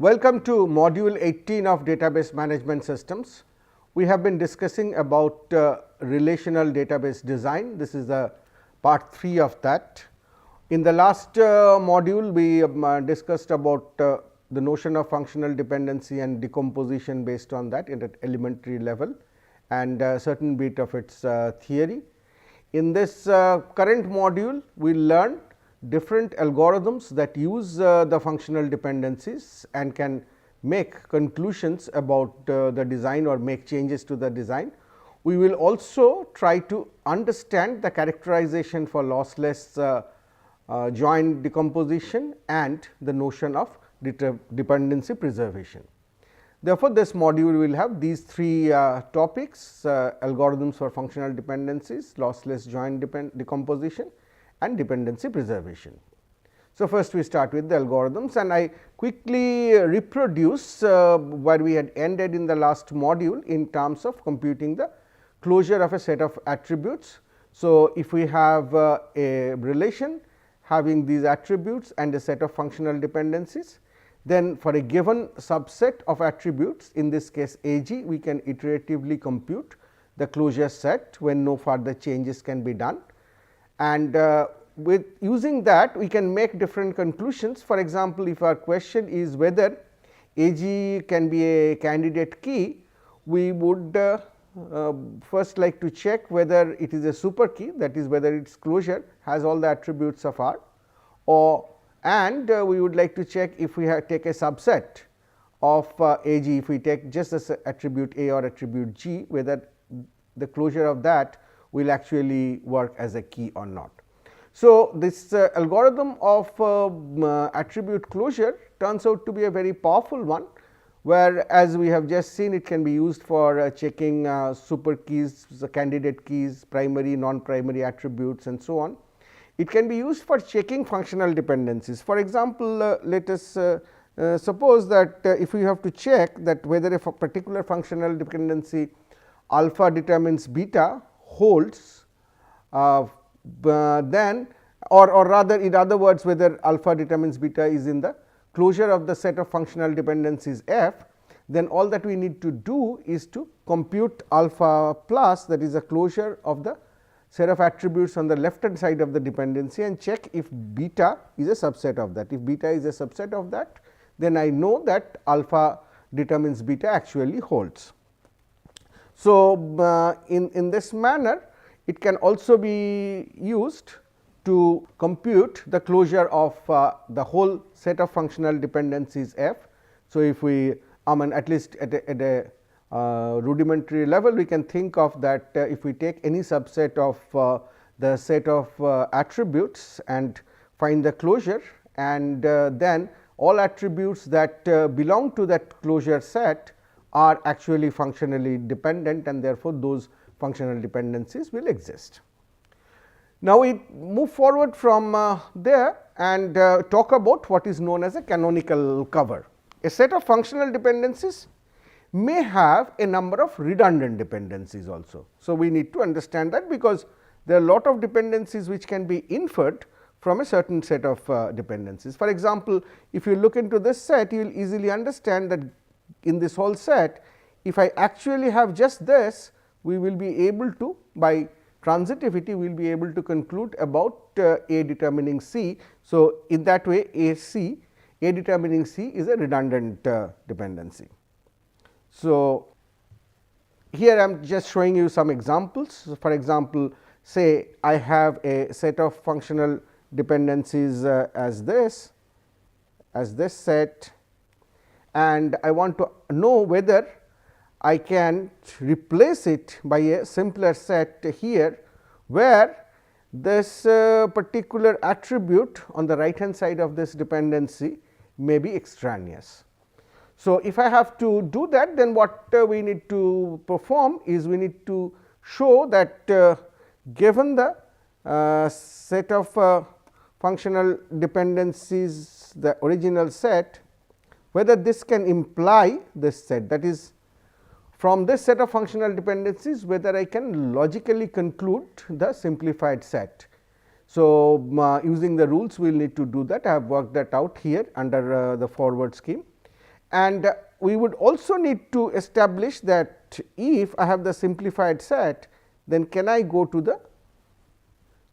Welcome to module 18 of database management systems. We have been discussing about relational database design. This is the part 3 of that. In the last module, we discussed about the notion of functional dependency and decomposition based on that at an elementary level and a certain bit of its theory. In this current module, we will learn different algorithms that use the functional dependencies and can make conclusions about the design or make changes to the design. We will also try to understand the characterization for lossless join decomposition and the notion of dependency preservation. Therefore, this module will have these three topics: algorithms for functional dependencies, lossless join decomposition and dependency preservation. So, first we start with the algorithms, and I quickly reproduce where we had ended in the last module in terms of computing the closure of a set of attributes. So, if we have a relation having these attributes and a set of functional dependencies, then for a given subset of attributes, in this case A g, we can iteratively compute the closure set when no further changes can be done. And with using that, we can make different conclusions. For example, if our question is whether A g can be a candidate key, we would first like to check whether it is a super key, that is whether its closure has all the attributes of R, and we would like to check if we take a subset of A g, if we take just as attribute A or attribute G, whether the closure of that will actually work as a key or not. So, this algorithm of attribute closure turns out to be a very powerful one, where as we have just seen, it can be used for checking super keys, candidate keys, primary, non-primary attributes and so on. It can be used for checking functional dependencies. For example, let us suppose that if we have to check that whether a particular functional dependency alpha determines beta holds, then or rather in other words, whether alpha determines beta is in the closure of the set of functional dependencies F, then all that we need to do is to compute alpha plus, that is a closure of the set of attributes on the left hand side of the dependency, and check if beta is a subset of that. If beta is a subset of that, then I know that alpha determines beta actually holds. So, in this manner, it can also be used to compute the closure of the whole set of functional dependencies F. So, if we at least at a rudimentary level, we can think of that if we take any subset of the set of attributes and find the closure, and then all attributes that belong to that closure set are actually functionally dependent, and therefore, those functional dependencies will exist. Now, we move forward from there and talk about what is known as a canonical cover. A set of functional dependencies may have a number of redundant dependencies also. So, we need to understand that, because there are a lot of dependencies which can be inferred from a certain set of dependencies. For example, if you look into this set, you will easily understand that in this whole set, if I actually have just this, we will be able to, by transitivity, we will be able to conclude about A determining C. So, in that way A determining C is a redundant dependency. So, here I am just showing you some examples. So, for example, say I have a set of functional dependencies as this set, and I want to know whether I can replace it by a simpler set here, where this particular attribute on the right hand side of this dependency may be extraneous. So, if I have to do that, then what we need to perform is we need to show that given the set of functional dependencies, the original set, whether this can imply this set, that is, from this set of functional dependencies, whether I can logically conclude the simplified set. So, using the rules we will need to do that. I have worked that out here under the forward scheme, And we would also need to establish that if I have the simplified set, then can I go to the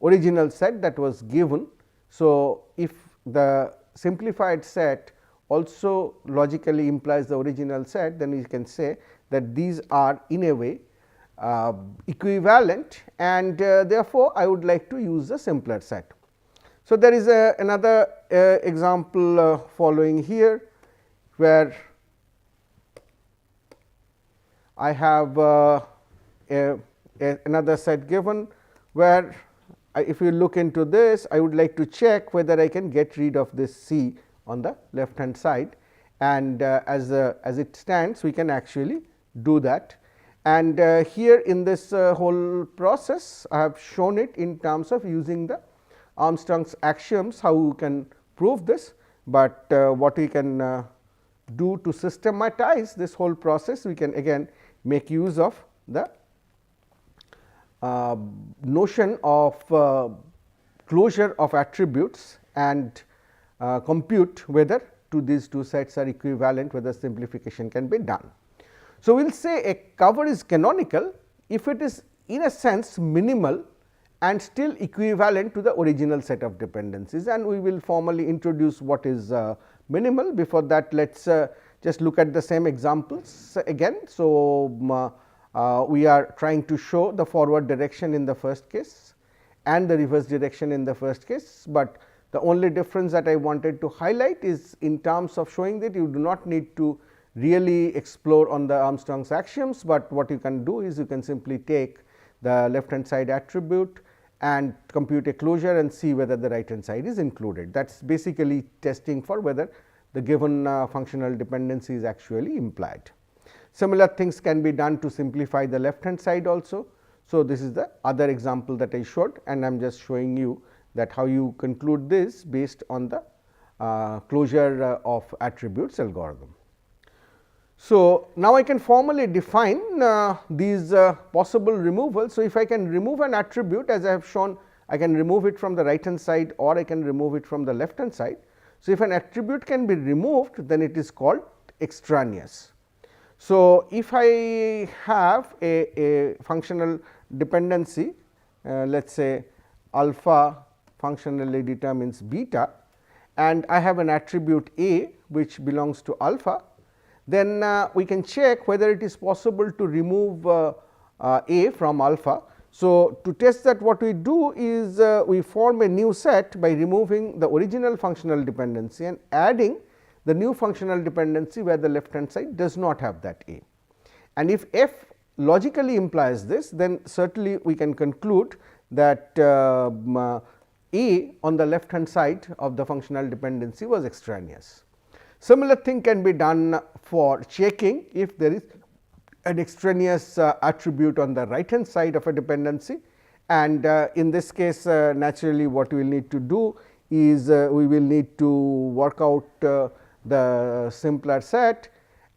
original set that was given. So, if the simplified set also logically implies the original set, then we can say that these are in a way equivalent, and therefore, I would like to use the simpler set. So, there is another example following here, where I have another set given, where if you look into this, I would like to check whether I can get rid of this C on the left hand side, and as it stands, we can actually do that. And here in this whole process, I have shown it in terms of using the Armstrong's axioms, how you can prove this, but what we can do to systematize this whole process, we can again make use of the notion of closure of attributes and compute whether these two sets are equivalent, whether simplification can be done. So, we will say a cover is canonical if it is in a sense minimal and still equivalent to the original set of dependencies, and we will formally introduce what is minimal. Before that, let us just look at the same examples again. So, we are trying to show the forward direction in the first case and the reverse direction in the first case, but the only difference that I wanted to highlight is in terms of showing that you do not need to really explore on the Armstrong's axioms, but what you can do is you can simply take the left hand side attribute and compute a closure and see whether the right hand side is included. That is basically testing for whether the given functional dependency is actually implied. Similar things can be done to simplify the left hand side also. So, this is the other example that I showed, and I am just showing you that how you conclude this based on the closure of attributes algorithm. So, now I can formally define these possible removals. So, if I can remove an attribute, as I have shown, I can remove it from the right hand side or I can remove it from the left hand side. So, if an attribute can be removed, then it is called extraneous. So, if I have a functional dependency, let us say alpha functionally determines beta, and I have an attribute A which belongs to alpha, then we can check whether it is possible to remove A from alpha. So, to test that, what we do is we form a new set by removing the original functional dependency and adding the new functional dependency where the left hand side does not have that A. And if F logically implies this, then certainly we can conclude that A on the left hand side of the functional dependency was extraneous. Similar thing can be done for checking if there is an extraneous attribute on the right hand side of a dependency, and in this case naturally what we will need to do is we will need to work out the simpler set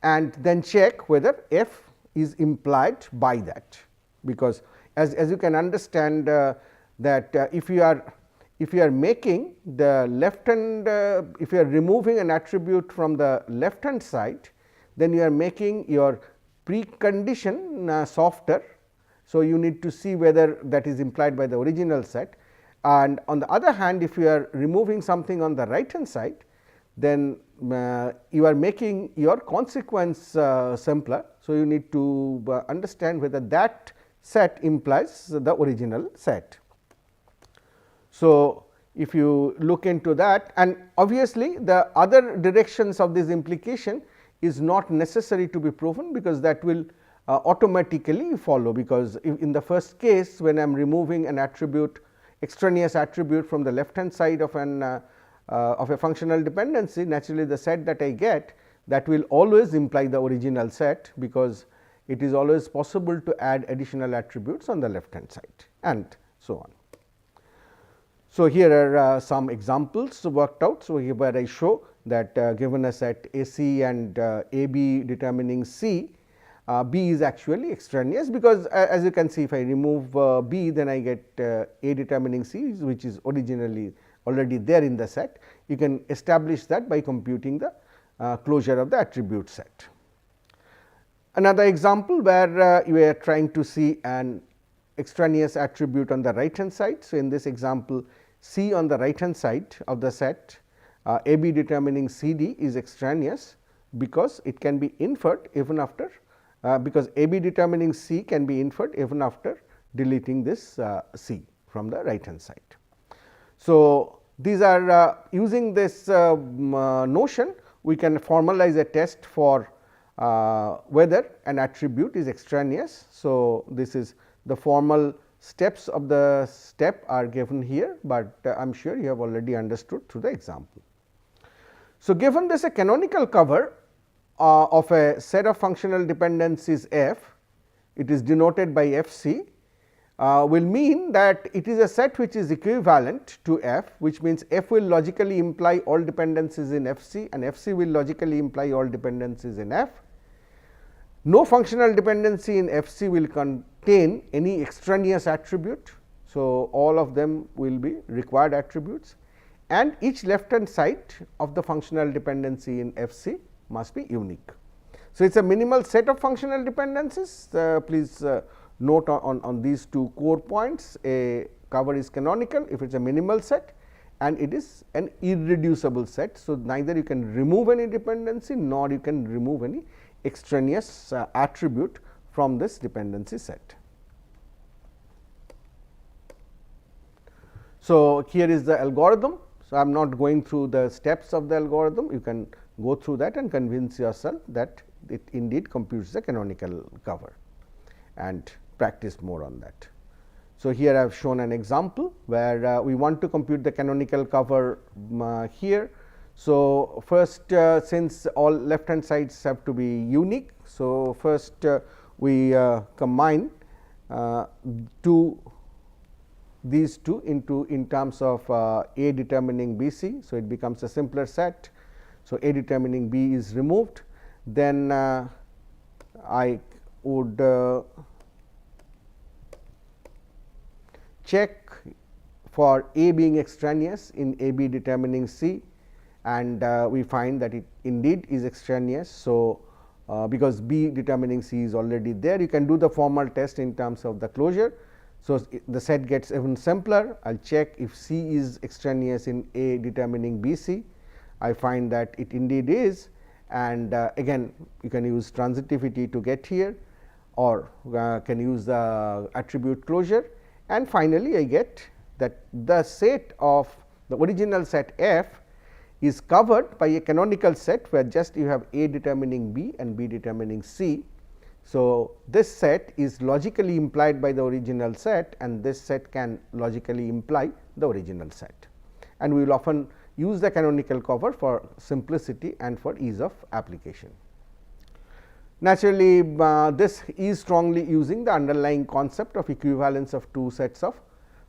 and then check whether F is implied by that, because as you can understand that if you are making the left hand, if you are removing an attribute from the left hand side, then you are making your precondition softer. So, you need to see whether that is implied by the original set, and on the other hand, if you are removing something on the right hand side, then you are making your consequence simpler. So, you need to understand whether that set implies the original set. So, if you look into that, and obviously the other directions of this implication is not necessary to be proven, because that will automatically follow, because in the first case when I am removing an attribute, extraneous attribute from the left hand side of an of a functional dependency, naturally the set that I get, that will always imply the original set, because it is always possible to add additional attributes on the left hand side and so on. So, here are some examples worked out. So, here where I show that given a set AC and AB determining C, B is actually extraneous, because as you can see, if I remove B, then I get A determining C, which is originally already there in the set. You can establish that by computing the closure of the attribute set. Another example where you are trying to see an extraneous attribute on the right hand side. So, in this example, C on the right hand side of the set, A B determining C D is extraneous, because it can be inferred even after because A B determining C can be inferred even after deleting this C from the right hand side. So, these are using this notion, we can formalize a test for whether an attribute is extraneous. So, this is the formal steps of the step are given here, but I am sure you have already understood through the example. So, given this a canonical cover of a set of functional dependencies F, it is denoted by F C, will mean that it is a set which is equivalent to F, which means F will logically imply all dependencies in F C and F C will logically imply all dependencies in F. No functional dependency in F C will contain any extraneous attribute. So, all of them will be required attributes, and each left hand side of the functional dependency in F C must be unique. So, it is a minimal set of functional dependencies. Please note on these two core points, a cover is canonical if it is a minimal set, and it is an irreducible set. So, neither you can remove any dependency nor you can remove any extraneous attribute from this dependency set. So, here is the algorithm. So, I am not going through the steps of the algorithm, you can go through that and convince yourself that it indeed computes the canonical cover and practice more on that. So, here I have shown an example where we want to compute the canonical cover here. So, first since all left hand sides have to be unique. So, first we combine these two in terms of A determining B C. So, it becomes a simpler set. So, A determining B is removed, then I would check for A being extraneous in A B determining C, and we find that it indeed is extraneous. So, because B determining C is already there, you can do the formal test in terms of the closure. So, the set gets even simpler. I will check if C is extraneous in A determining B C. I find that it indeed is, and again you can use transitivity to get here, or can use the attribute closure, and finally I get that the set of the original set F is covered by a canonical set where just you have A determining B and B determining C. So, this set is logically implied by the original set, and this set can logically imply the original set, and we will often use the canonical cover for simplicity and for ease of application. Naturally, this is strongly using the underlying concept of equivalence of two sets of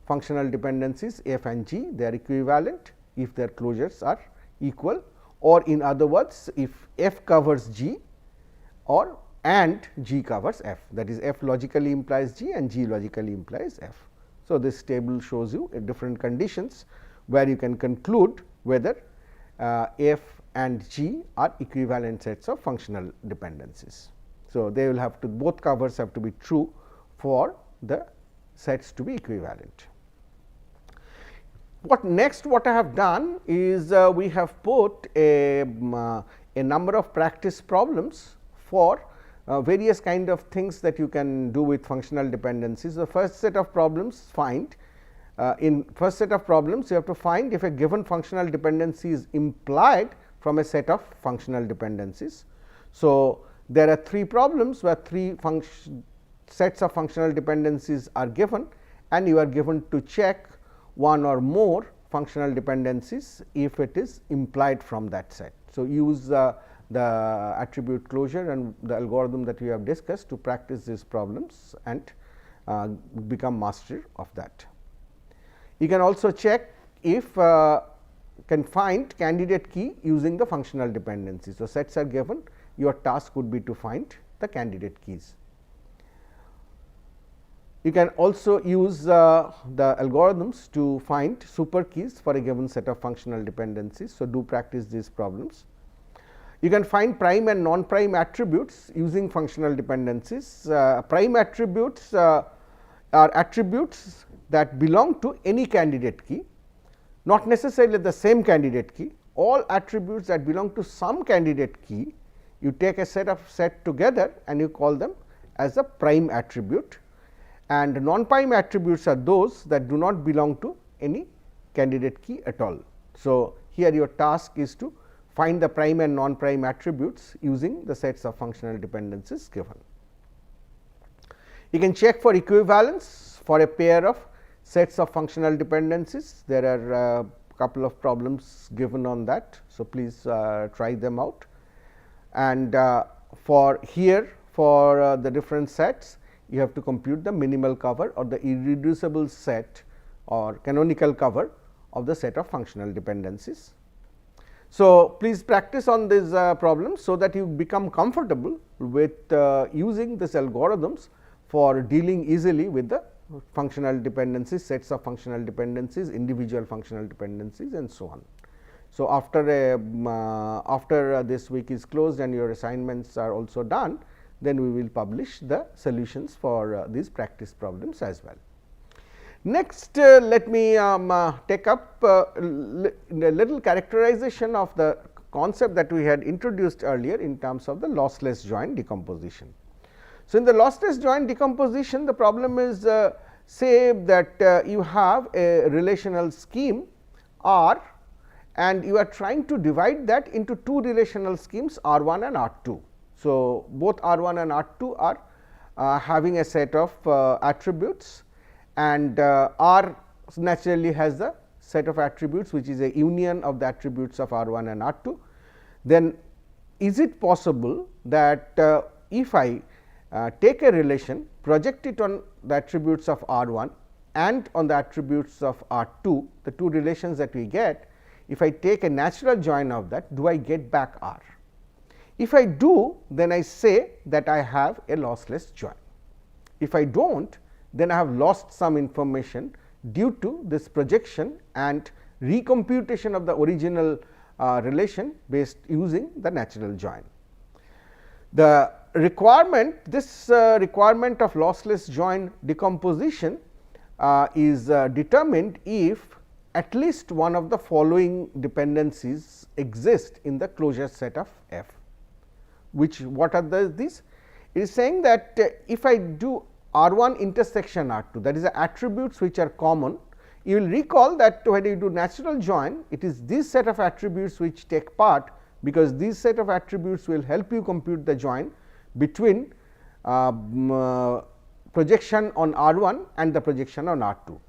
functional dependencies F and G. They are equivalent if their closures are equal, or in other words, if F covers G or and G covers F, that is F logically implies G and G logically implies F. So, this table shows you different conditions where you can conclude whether F and G are equivalent sets of functional dependencies. So, they will have to, both covers have to be true for the sets to be equivalent. What I have done is we have put a number of practice problems for various kind of things that you can do with functional dependencies. The first set of problems find in first set of problems you have to find if a given functional dependency is implied from a set of functional dependencies. So, there are three problems where three sets of functional dependencies are given, and you are given to check one or more functional dependencies if it is implied from that set. So, use the attribute closure and the algorithm that we have discussed to practice these problems and become master of that. You can also check if can find candidate key using the functional dependency. So, sets are given, your task would be to find the candidate keys. You can also use the algorithms to find super keys for a given set of functional dependencies. So, do practice these problems. You can find prime and non-prime attributes using functional dependencies. Prime attributes are attributes that belong to any candidate key, not necessarily the same candidate key. All attributes that belong to some candidate key, you take a set together and you call them as a prime attribute, and non-prime attributes are those that do not belong to any candidate key at all. So, here your task is to find the prime and non-prime attributes using the sets of functional dependencies given. You can check for equivalence for a pair of sets of functional dependencies. There are a couple of problems given on that. So, please try them out, and for here for the different sets, you have to compute the minimal cover or the irreducible set or canonical cover of the set of functional dependencies. So, please practice on these problems, so that you become comfortable with using these algorithms for dealing easily with the functional dependencies, sets of functional dependencies, individual functional dependencies, and so on. So, after this week is closed and your assignments are also done, then we will publish the solutions for these practice problems as well. Next, let me take up a little characterization of the concept that we had introduced earlier in terms of the lossless join decomposition. So, in the lossless join decomposition, the problem is say that you have a relational scheme R, and you are trying to divide that into two relational schemes R 1 and R 2. So, both R 1 and R 2 are having a set of attributes, and R naturally has the set of attributes which is a union of the attributes of R 1 and R 2. Then is it possible that if I take a relation, project it on the attributes of R 1 and on the attributes of R 2, the two relations that we get, if I take a natural join of that, do I get back R? If I do, then I say that I have a lossless join. If I do not, then I have lost some information due to this projection and recomputation of the original relation based using the natural join. The requirement, this requirement of lossless join decomposition is determined if at least one of the following dependencies exist in the closure set of F. What are these? It is saying that if I do R 1 intersection R 2, that is the attributes which are common, you will recall that when you do natural join, it is this set of attributes which take part, because these set of attributes will help you compute the join between projection on R 1 and the projection on R 2.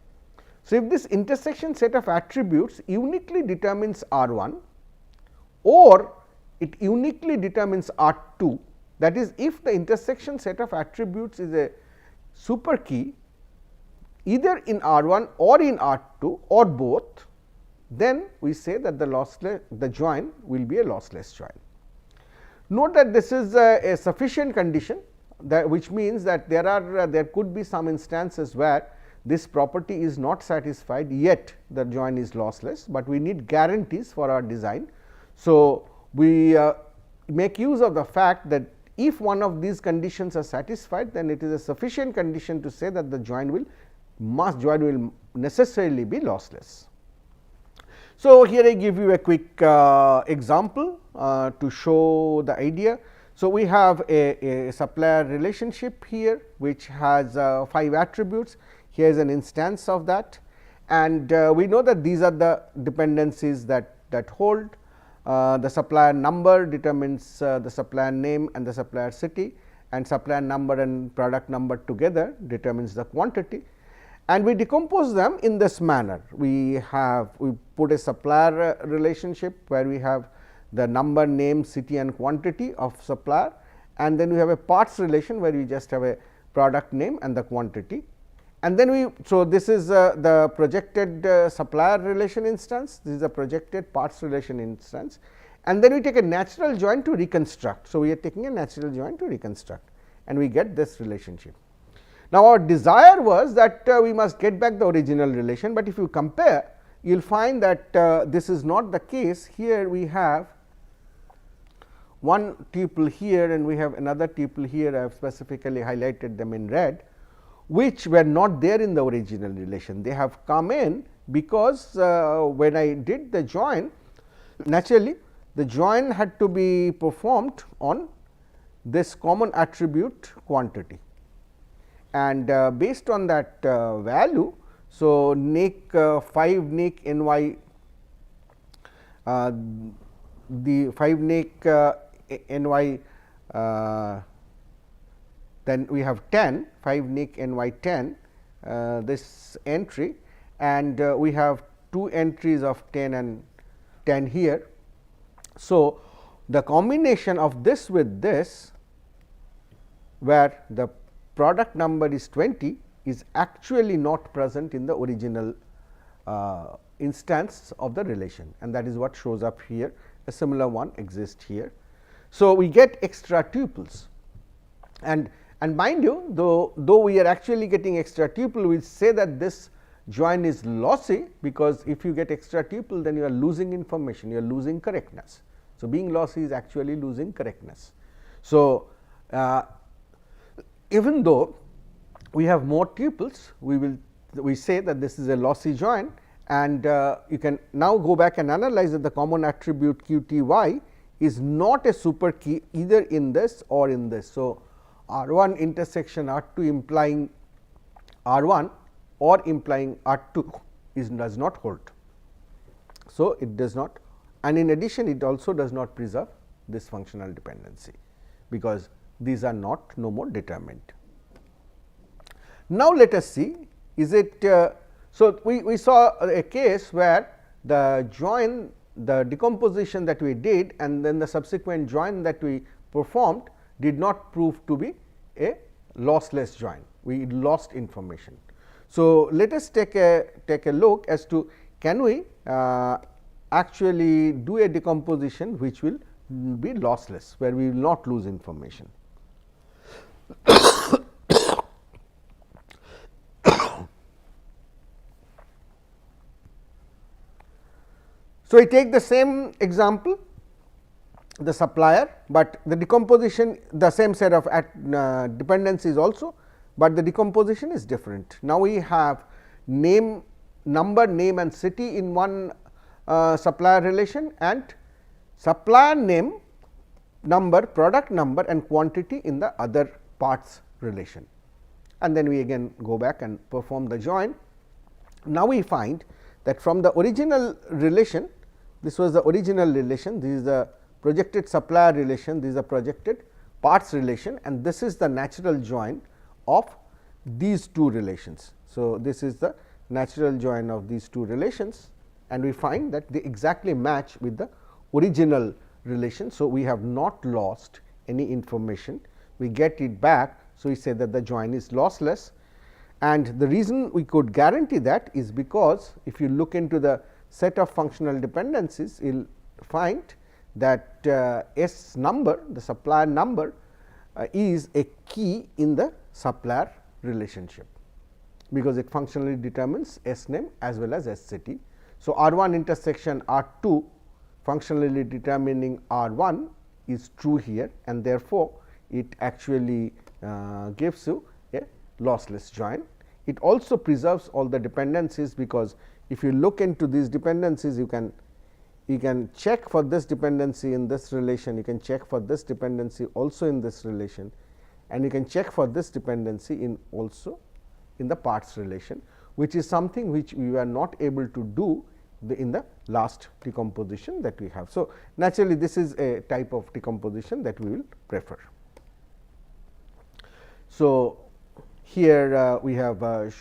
So, if this intersection set of attributes uniquely determines R 1 or it uniquely determines R 2, that is, if the intersection set of attributes is a super key either in R 1 or in R 2 or both, then we say that the join will be a lossless join. Note that this is a sufficient condition, that which means that there could be some instances where this property is not satisfied, yet the join is lossless, but we need guarantees for our design. So, we make use of the fact that if one of these conditions are satisfied, then it is a sufficient condition to say that the join will necessarily be lossless. So, here I give you a quick example to show the idea. So, we have a supplier relationship here which has 5 attributes. Here is an instance of that, and we know that these are the dependencies that hold. The supplier number determines the supplier name and the supplier city, and supplier number and product number together determines the quantity, and we decompose them in this manner. We put a supplier relationship where we have the number, name, city and quantity of supplier, and then we have a parts relation where we just have a product name and the quantity. And then so this is the projected supplier relation instance, this is the projected parts relation instance, and then we take a natural join to reconstruct. So, we are taking a natural join to reconstruct and we get this relationship. Now, our desire was that we must get back the original relation, but if you compare, you will find that this is not the case. Here we have one tuple here and we have another tuple here. I have specifically highlighted them in red, which were not there in the original relation. They have come in because when I did the join, naturally the join had to be performed on this common attribute quantity, and based on that value. So, NIC 5 NIC NY, the 5 NIC NY, then we have 10 5 NIC NY 10 this entry, and we have 2 entries of 10 and 10 here. So, the combination of this with this, where the product number is 20, is actually not present in the original instance of the relation, and that is what shows up here. A similar one exists here. So, we get extra tuples, and mind you, though we are actually getting extra tuple, we say that this join is lossy, because if you get extra tuple, then you are losing information, you are losing correctness. So, being lossy is actually losing correctness. So, even though we have more tuples, we say that this is a lossy join, and you can now go back and analyze that the common attribute QTY is not a super key either in this or in this. So, R1 intersection R2 implying R1 or implying R2 does not hold. So, it does not, and in addition it also does not preserve this functional dependency, because these are not no more determined. Now, let us see, is it so we saw a case where the join, the decomposition that we did and then the subsequent join that we performed did not prove to be a lossless join, we lost information. So, let us take a look as to can we actually do a decomposition which will be lossless, where we will not lose information. So, I take the same example, the supplier, but the decomposition the same set of dependencies also, but the decomposition is different. Now, we have name, number, name and city in one supplier relation, and supplier name, number, product number and quantity in the other parts relation, and then we again go back and perform the join. Now, we find that from the original relation, this was the original relation, this is the projected supplier relation, this is the projected parts relation, and this is the natural join of these two relations. So, this is the natural join of these two relations, and we find that they exactly match with the original relation. So, we have not lost any information, we get it back. So, we say that the join is lossless, and the reason we could guarantee that is because if you look into the set of functional dependencies, you will find that S number, the supplier number is a key in the supplier relationship, because it functionally determines S name as well as S city. So, R1 intersection R2 functionally determining R1 is true here, and therefore, it actually gives you a lossless join. It also preserves all the dependencies, because if you look into these dependencies, you can check for this dependency in this relation, you can check for this dependency also in this relation, and you can check for this dependency in also in the parts relation, which is something which we were not able to do in the last decomposition that we have. So, naturally this is a type of decomposition that we will prefer. So, here we have I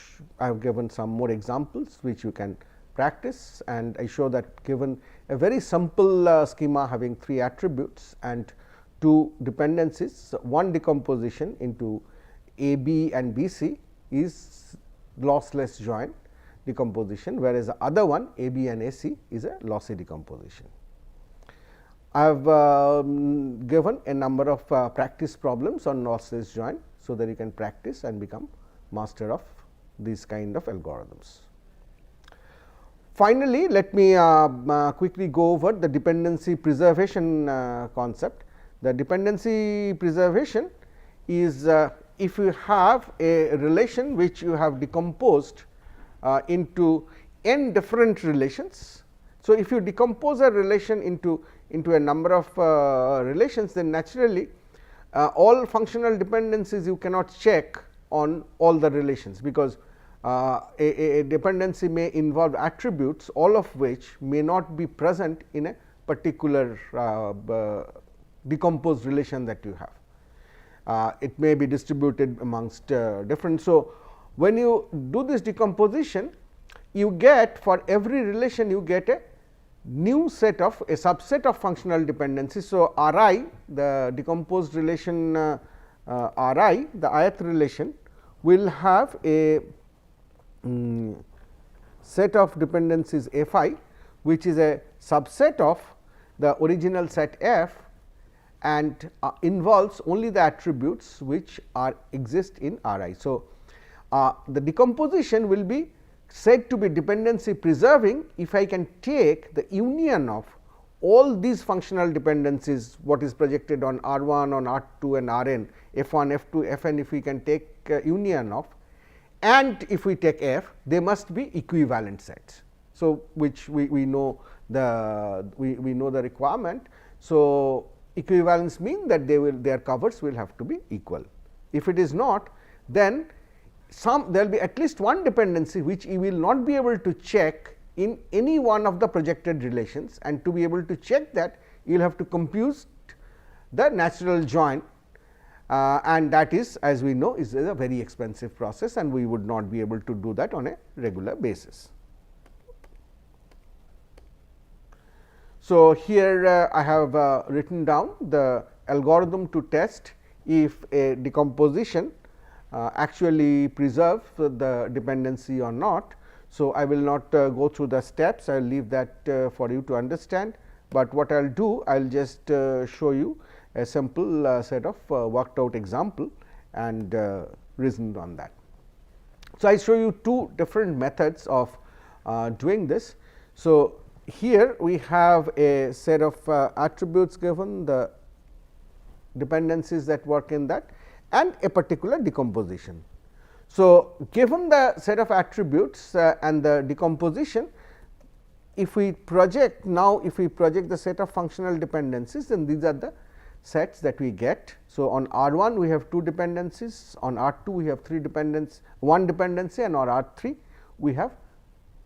have given some more examples which you can practice, and I show that given a very simple schema having 3 attributes and 2 dependencies, one decomposition into A B and B C is lossless join decomposition, whereas the other one A B and A C is a lossy decomposition. I have given a number of practice problems on lossless join, so that you can practice and become master of these kind of algorithms. Finally, let me quickly go over the dependency preservation concept. The dependency preservation is if you have a relation which you have decomposed into n different relations. So, if you decompose a relation into a number of relations, then naturally all functional dependencies you cannot check on all the relations, because a dependency may involve attributes, all of which may not be present in a particular decomposed relation that you have. It may be distributed amongst different. So, when you do this decomposition, you get, for every relation you get a new set of a subset of functional dependencies. So, R I, the decomposed relation R I, the ith relation, will have a set of dependencies F I, which is a subset of the original set F, and involves only the attributes which are exist in R I. So, the decomposition will be said to be dependency preserving if I can take the union of all these functional dependencies, what is projected on R 1, on R 2 and R n, F 1, F 2, F n, if we can take union of, and if we take F, they must be equivalent sets. So, which we know the we know the requirement. So, equivalence mean that they will, their covers will have to be equal. If it is not, then there will be at least one dependency which you will not be able to check in any one of the projected relations, and to be able to check that, you will have to compute the natural join, and that is, as we know, is a very expensive process, and we would not be able to do that on a regular basis. So, here I have written down the algorithm to test if a decomposition actually preserve the dependency or not. So, I will not go through the steps, I will leave that for you to understand, but what I will do, I will just show you a simple set of worked out example and reasoned on that. So, I show you two different methods of doing this. So, here we have a set of attributes given, the dependencies that work in that, and a particular decomposition. So, given the set of attributes and the decomposition, if we project now, if we project the set of functional dependencies, then these are the sets that we get. So, on R 1 we have 2 dependencies, on R 2 we have 1 dependency, and on R 3 we have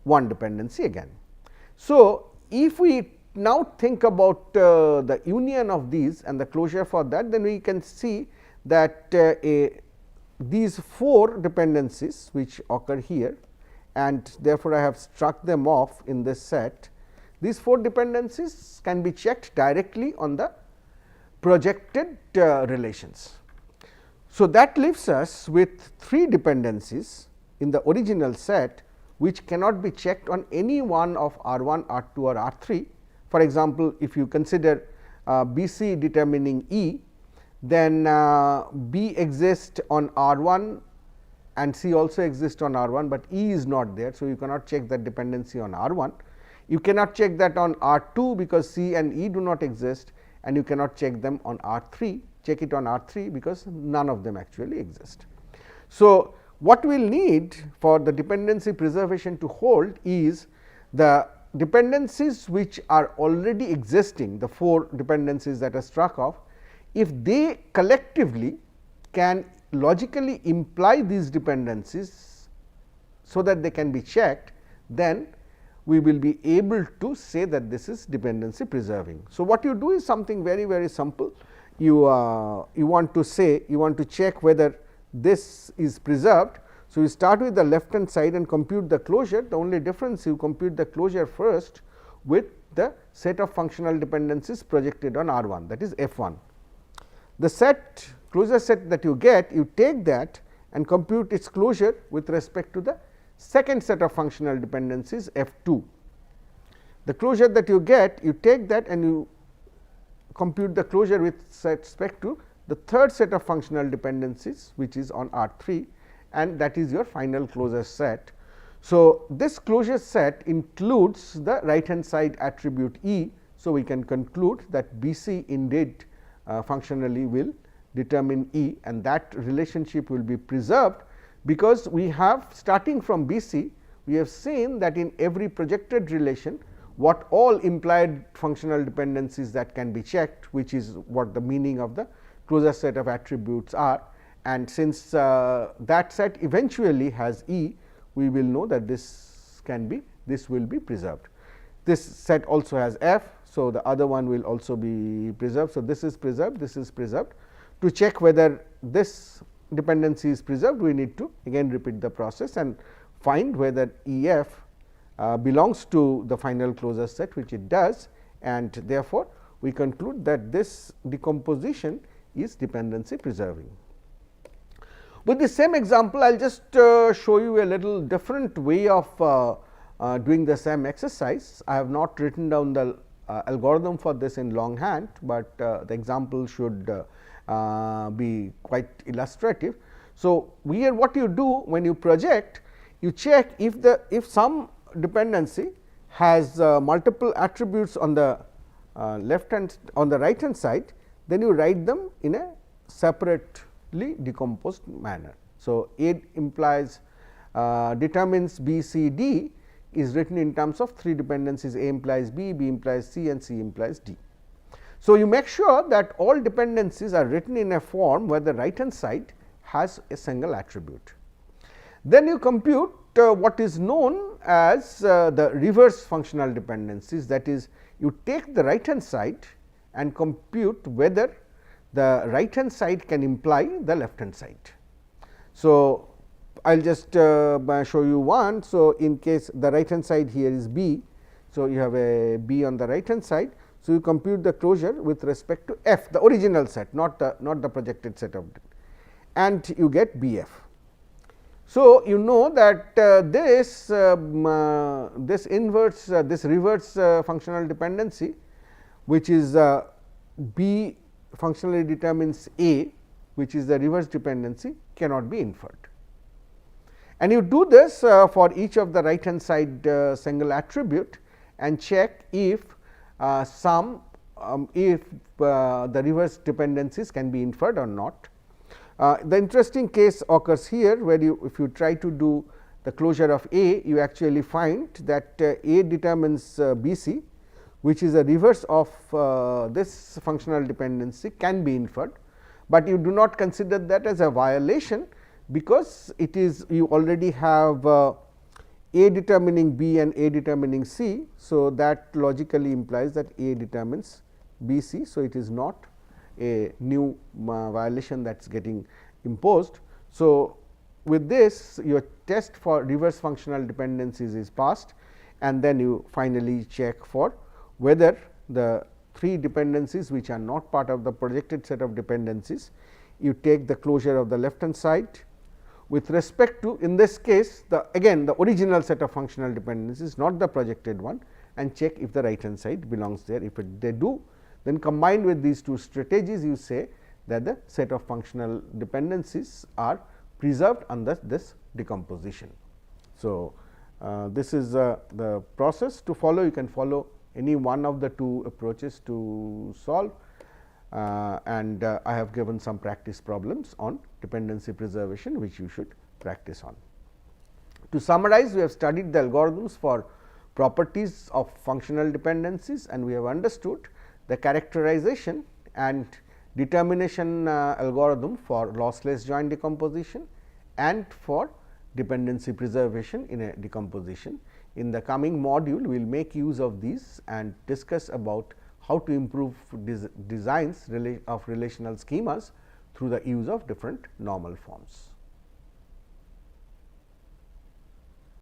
1 dependency again. So, if we now think about the union of these and the closure for that, then we can see that these 4 dependencies which occur here, and therefore, I have struck them off in this set. These 4 dependencies can be checked directly on the projected relations. So, that leaves us with 3 dependencies in the original set, which cannot be checked on any one of R 1, R 2 or R 3. For example, if you consider B C determining E, then B exists on R 1 and C also exists on R 1, but E is not there. So, you cannot check that dependency on R 1. You cannot check that on R 2 because C and E do not exist, and you cannot check them on R 3, check it on R 3 because none of them actually exist. So, what we will need for the dependency preservation to hold is the dependencies which are already existing, the 4 dependencies that are struck off, if they collectively can logically imply these dependencies so that they can be checked, then we will be able to say that this is dependency preserving. So, what you do is something very simple. You want to say, you want to check whether this is preserved. So, you start with the left hand side and compute the closure. The only difference, you compute the closure first with the set of functional dependencies projected on R 1, that is F 1. The set closure set that you get, you take that and compute its closure with respect to the second set of functional dependencies F 2. The closure that you get, you take that and you compute the closure with respect to the third set of functional dependencies, which is on R 3, and that is your final closure set. So, this closure set includes the right hand side attribute E. So, we can conclude that B C indeed functionally will determine E, and that relationship will be preserved, because we have, starting from BC, we have seen that in every projected relation what all implied functional dependencies that can be checked, which is what the meaning of the closure set of attributes are. And since that set eventually has E, we will know that this will be preserved. This set also has F, so the other one will also be preserved. So, this is preserved, this is preserved. To check whether this dependency is preserved, we need to again repeat the process and find whether E f belongs to the final closure set, which it does, and therefore, we conclude that this decomposition is dependency preserving. With the same example, I will just show you a little different way of doing the same exercise. I have not written down the algorithm for this in longhand, but the example should be quite illustrative. So, here what you do when you project, you check if some dependency has multiple attributes on the left hand, on the right hand side, then you write them in a separately decomposed manner. So, A implies determines B, C, D is written in terms of 3 dependencies: A implies B, B implies C, and C implies D. So, you make sure that all dependencies are written in a form where the right hand side has a single attribute. Then you compute what is known as the reverse functional dependencies, that is, you take the right hand side and compute whether the right hand side can imply the left hand side. So, I will just show you one. So, in case the right hand side here is B, so you have a B on the right hand side. So, you compute the closure with respect to F, the original set, not the projected set of, and you get B f. So, you know that this reverse functional dependency, which is B functionally determines A, which is the reverse dependency, cannot be inferred. And you do this for each of the right hand side single attribute and check if the reverse dependencies can be inferred or not. The interesting case occurs here, where if you try to do the closure of A, you actually find that A determines B c, which is a reverse of this functional dependency, can be inferred, but you do not consider that as a violation, because it is, you already have A determining B and A determining C. So, that logically implies that A determines B c. So, it is not a new violation that is getting imposed. So, with this, your test for reverse functional dependencies is passed, and then you finally check for whether the 3 dependencies which are not part of the projected set of dependencies, you take the closure of the left hand side with respect to, in this case, again the original set of functional dependencies, not the projected one, and check if the right hand side belongs there. If they do, then combined with these 2 strategies, you say that the set of functional dependencies are preserved under this decomposition. So, this is the process to follow. You can follow any one of the 2 approaches to solve, and I have given some practice problems on dependency preservation, which you should practice on. To summarize, we have studied the algorithms for properties of functional dependencies, and we have understood the characterization and determination algorithm for lossless joint decomposition and for dependency preservation in a decomposition. In the coming module, we will make use of these and discuss about how to improve designs of relational schemas through the use of different normal forms.